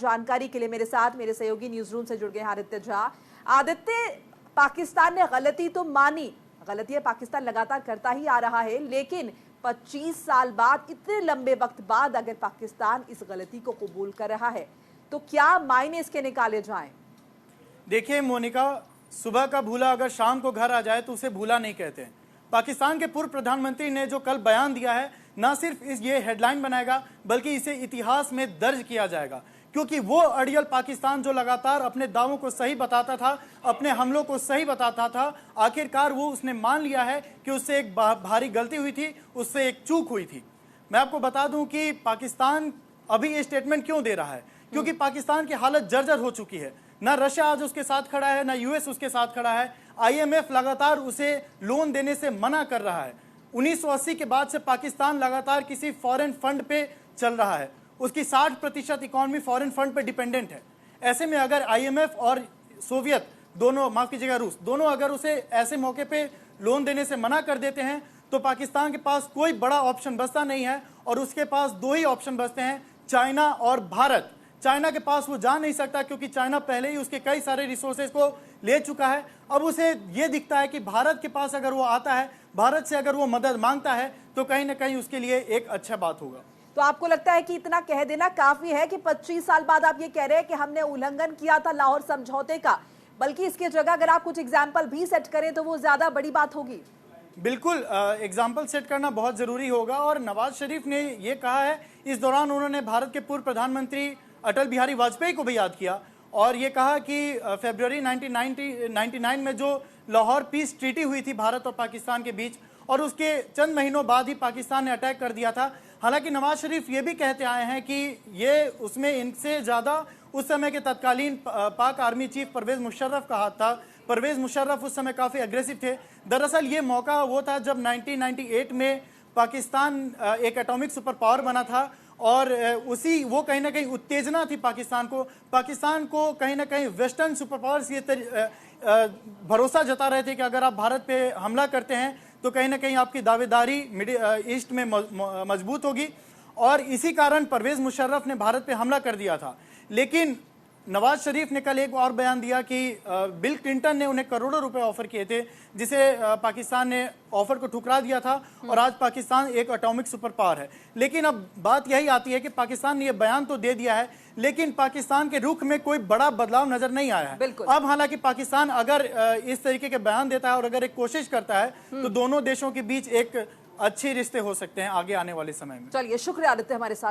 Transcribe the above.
जानकारी के लिए मेरे साथ मेरे सहयोगी न्यूज रूम से जुड़ गए हैं आदित्य झा। आदित्य, पाकिस्तान ने गलती तो मानी, गलतियां पाकिस्तान लगातार करता ही आ रहा है, लेकिन 25 साल बाद, इतने लंबे वक्त बाद अगर पाकिस्तान इस गलती को कबूल कर रहा है तो क्या मायने इसके निकाले जाएं? देखिए मोनिका, सुबह का भूला अगर शाम को घर आ जाए तो उसे भूला नहीं कहते। पाकिस्तान के पूर्व प्रधानमंत्री ने जो कल बयान दिया है, ना सिर्फ ये हेडलाइन बनाएगा बल्कि इसे इतिहास में दर्ज किया जाएगा, क्योंकि वो अड़ियल पाकिस्तान जो लगातार अपने दावों को सही बताता था, अपने हमलों को सही बताता था, आखिरकार वो उसने मान लिया है कि उससे एक भारी गलती हुई थी, उससे एक चूक हुई थी। मैं आपको बता दूं कि पाकिस्तान अभी ये स्टेटमेंट क्यों दे रहा है, क्योंकि पाकिस्तान की हालत जर्जर हो चुकी है। ना रशिया आज उसके साथ खड़ा है, ना यूएस उसके साथ खड़ा है। आईएमएफ लगातार उसे लोन देने से मना कर रहा है। 1980 के बाद से पाकिस्तान लगातार किसी फॉरेन फंड पे चल रहा है, उसकी 60% इकोनॉमी फॉरेन फंड पे डिपेंडेंट है। ऐसे में अगर आईएमएफ और सोवियत दोनों, माफ कीजिएगा रूस, दोनों अगर उसे ऐसे मौके पे लोन देने से मना कर देते हैं तो पाकिस्तान के पास कोई बड़ा ऑप्शन बचता नहीं है, और उसके पास दो ही ऑप्शन बचते हैं, चाइना और भारत। चाइना के पास वो जा नहीं सकता क्योंकि चाइना पहले ही उसके कई सारे रिसोर्सेज को ले चुका है। अब उसे ये दिखता है कि भारत के पास अगर वो आता है, भारत से अगर वो मदद मांगता है तो कहीं ना कहीं उसके लिए एक अच्छा बात होगा। तो आपको लगता है कि इतना कह देना काफी है कि 25 साल बाद आप ये कह रहे हैं कि हमने उल्लंघन किया था लाहौर समझौते का, बल्कि इसके जगह अगर आप कुछ एग्जाम्पल भी सेट करें तो वो ज्यादा बड़ी बात होगी? बिल्कुल, एग्जाम्पल सेट करना बहुत जरूरी होगा। और नवाज शरीफ ने ये कहा है, इस दौरान उन्होंने भारत के पूर्व प्रधानमंत्री अटल बिहारी वाजपेयी को भी याद किया और ये कहा कि फरवरी 1999 में जो लाहौर पीस ट्रीटी हुई थी भारत और पाकिस्तान के बीच, और उसके चंद महीनों बाद ही पाकिस्तान ने अटैक कर दिया था। हालांकि नवाज शरीफ ये भी कहते आए हैं कि ये उसमें इनसे ज़्यादा उस समय के तत्कालीन पाक आर्मी चीफ परवेज मुशर्रफ का हाथ था। परवेज मुशर्रफ उस समय काफ़ी अग्रेसिव थे। दरअसल ये मौका वो था जब 1998 में पाकिस्तान एक एटॉमिक सुपर पावर बना था, और उसी वो कहीं ना कहीं उत्तेजना थी पाकिस्तान को कहीं ना कहीं वेस्टर्न सुपर पावर्स ये भरोसा जता रहे थे कि अगर आप भारत पे हमला करते हैं तो कहीं ना कहीं आपकी दावेदारी ईस्ट में मजबूत होगी, और इसी कारण परवेज मुशर्रफ ने भारत पे हमला कर दिया था। लेकिन नवाज शरीफ ने कल एक और बयान दिया कि बिल क्लिंटन ने उन्हें करोड़ों रुपए ऑफर किए थे, जिसे पाकिस्तान ने ऑफर को ठुकरा दिया था, और आज पाकिस्तान एक एटॉमिक सुपर पावर है। लेकिन अब बात यही आती है कि पाकिस्तान ने यह बयान तो दे दिया है, लेकिन पाकिस्तान के रुख में कोई बड़ा बदलाव नजर नहीं आया है। अब हालांकि पाकिस्तान अगर इस तरीके के बयान देता है और अगर एक कोशिश करता है तो दोनों देशों के बीच एक अच्छे रिश्ते हो सकते हैं आगे आने वाले समय में। चलिए, शुक्रिया आदित्य हमारे साथ।